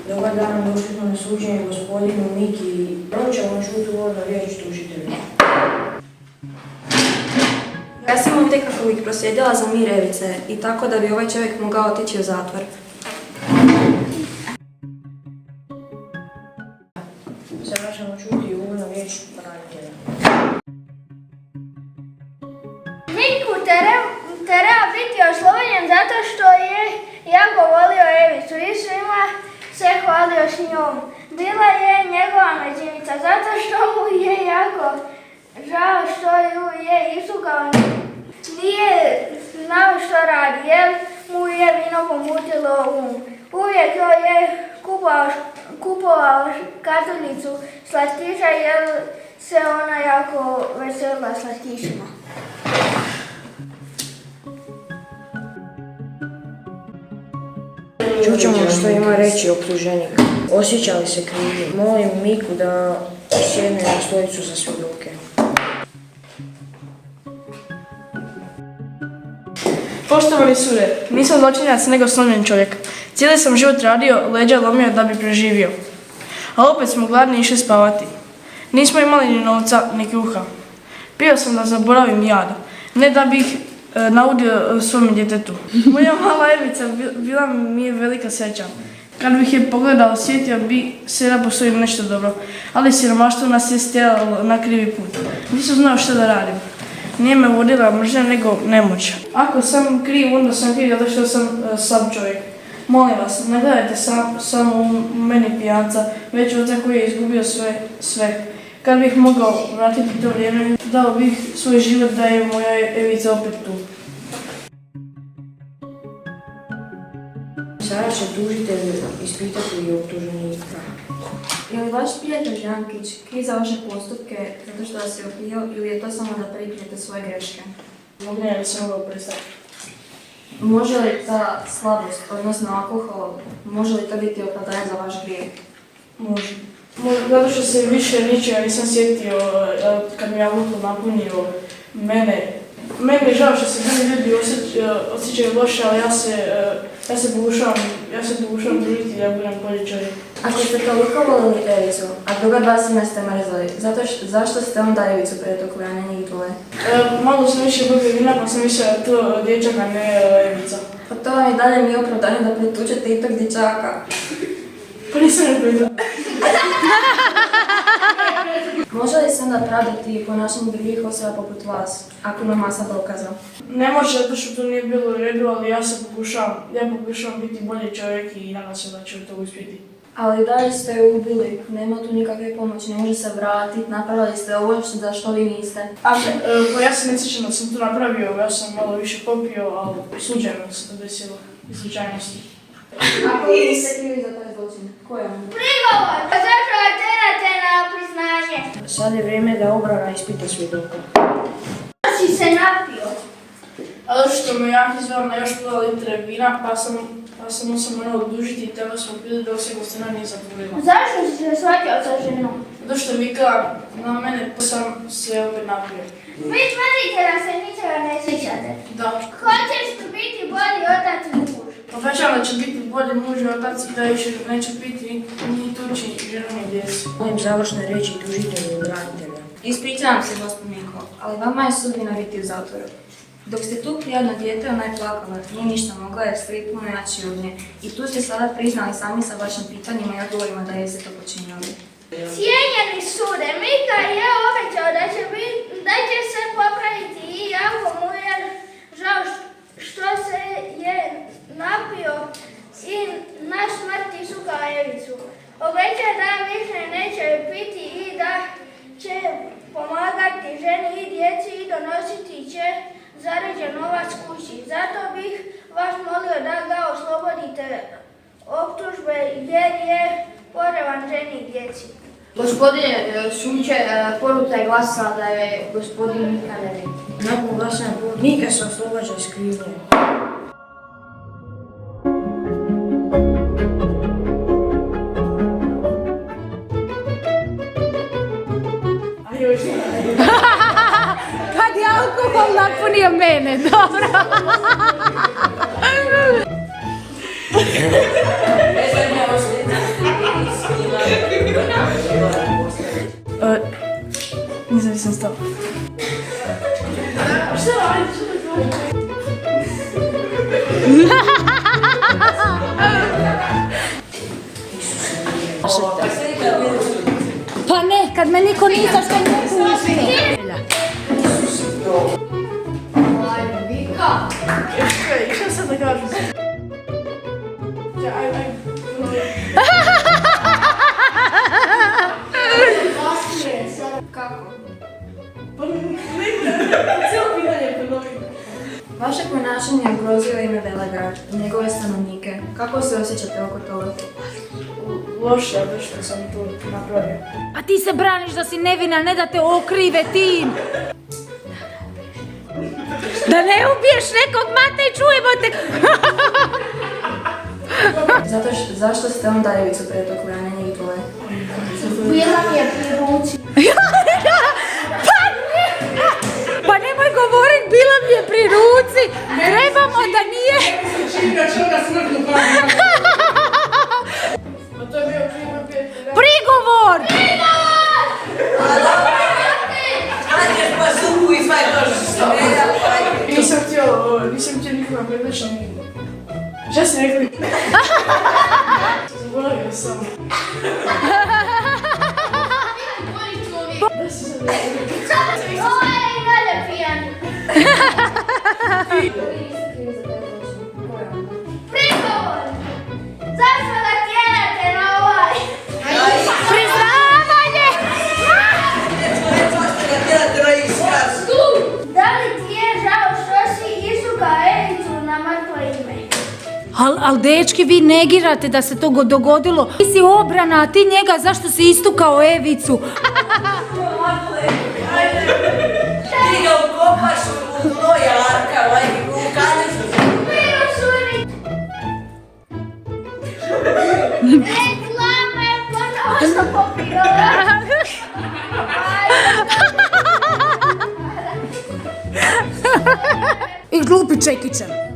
Dobar dan, došli smo na suđenje gospodinu Miki. Prvo ćemo čuti uvodnu riječ tužitelja. Ja sam ovdje kako bih proslijedila za mir Evice i tako da bi ovaj čovjek mogao otići u zatvor. Sada ćemo čuti uvodnu riječ branitelja. Miku treba biti oslobođen zato što je jako volio Evicu i svima se hvalio s njom. Bila je njegova međinica zato što mu je jako žao što ju je isukao. Nije znao što radi jer mu je vino pomutilo Uvijek joj je kupovao kartunicu slastiša jer se ona jako veselila slastišima. Čućemo što ima reći optuženik. Osjeća li se krivim? Molim Miku da sjedne na stolicu za svjedoke. Poštovani sude, nisam zločinac nego slomljen čovjek. Cijeli sam život radio, leđa lomio da bi preživio. A opet smo gladni išli spavati. Nismo imali ni novca, ni kruha. Pio sam da zaboravim jad, ne da bih naudio svom djetetu. Moja mala Evica bila mi je velika sreća. Kad bih je pogledao, sjetio bi se da postoji nešto dobro, ali siromaštvo nas je stjeralo na krivi put. Nisam znao što da radim. Nije me vodila mržnja nego nemoć. Ako sam kriv, onda sam kriv zato što sam slab čovjek. Molim vas, ne gledajte samo u meni pijanca, već oca koji je izgubio sve. Kad bih mogao vratiti to vrijeme, dao bih svoj život da je moja Evica opet tu. Sada će tužitelj ispitati i optuženika. Je li vaš prijatelj Jankić kriv za vaše postupke zato što vas je opio ili je to samo da prikrijete svoje greške? Mogu li se mogao predstaviti? Može li ta slabost, odnosno alkohol, može li to biti opravdanje za vaš grijeh? Može. Zato što se više ničega nisam sjetio kad mi je alkohol napunio mene. Meni je žao što se meni ljudi osjećaju loše, ali ja se pokušavam družiti da budem bolji čovjek. Ako ste toliko volili Evicu, a druga dva sina ste mrzili, zašto ste onda Evicu pretukli, a ne njih dvoje? Malo sam više popio vina pa sam mislila da to dječak, a ne Evica. Pa to vam i dalje nije opravdanje da pretučete i tog dječaka. Pa nisam ne pretukla. Može li se onda pravdati ponašanje drugih osoba poput vas, ako ima masa dokaza? Ne može zato što to nije bilo u redu, ali ja pokušavam biti bolji čovjek i nadam se da ću to uspjeti. Ali dalje ste ju ubili, nema tu nikakve pomoći, ne može se vratiti, napravili ste ovo za što vi niste. Pa ja se ne sjećam da sam to napravio, ja sam malo više popio, ali slučajno se to desilo, iz slučajnosti. Ako vi niste krivi za taj zločin, ko je on? Prigovor! Zašto terate na priznanje? Sad je vrijeme da obrana ispita svjedoka. Si se napio. Ali što me Jankić zvao na još pola litre vina, pa sam se morao odužiti i tebe smo pili dok se gostina nije zatvorila. Zašto si se svađao sa ženom? Zato što vikala na mene, pa sam se opet napio. Vi tvrdite da se ničega ne sjećate. Da. Hoćeš biti bolji otac i muž? Obećavam da će biti bolji muž i otac i da više neće piti ni tući ženu ni djecu. Molim završne riječi tužitelja i branitelja. Ispričavam se, gospodinko, ali vama je sudbina biti u zatvoru. Dok ste tu prijavno dijete, ona je plakala, nije ništa mogla jer ste vi puno jači od nje. I tu ste sada priznali sami sa vašim pitanjima i odgovorima da jeste to počinjali. Cijenjeni sude, Mika je obećao da će se popraviti i jako mu je žao što se je napio i na smrt isukao Evicu. Obećao da više neće piti i da će pomagati ženi i djeci i donositi će zarađen novac kući. Zato bih vas molio da ga oslobodite optužbe jer je porevan ženi i djeci. Gospodine suče, poruka je glasala da je gospodin Mika nevin. Nakon glasanja Mika se oslobađa iz krivnje. Kad je alkohol napunio mene, dobro. Ne znam ja Pa ne, kad me niko nita što ne pusti. Što sad da kažem? Kako? Cijelo pitanje ponovim. Vaše ponašanje je ugrozilo ime Velegrad, njegove stanovnike. Kako se osjećate oko toga? Loše je što sam to napravio. A ti se braniš da si nevina, ne da te okrive tim. Da ne ubiješ nekog, mate, čujemo te. Zašto ste onda Ivicu pretukli, a ne njih dvoje? Bila mi je pri ruci. Pa nemoj govorit, bila mi je pri ruci. Trebamo da nije. A to je bio Prigovor! Nisam htio nikoga predmećam. Šta si rekli? Zaboravio sam. Ovo je i dalje pijan. Prigovor! Zašto da tjerate na ovaj? Priznavanje! Da li ti je žao što si isukao Evicu na mrtvo ime? Al dečki, vi negirate da se to dogodilo. Ti si obrana, a ti njega zašto si istukao Evicu? Ti ga ukopaš u dno jarka, u kanicu. Reklame ponosno popirala. I glupi Čekićem.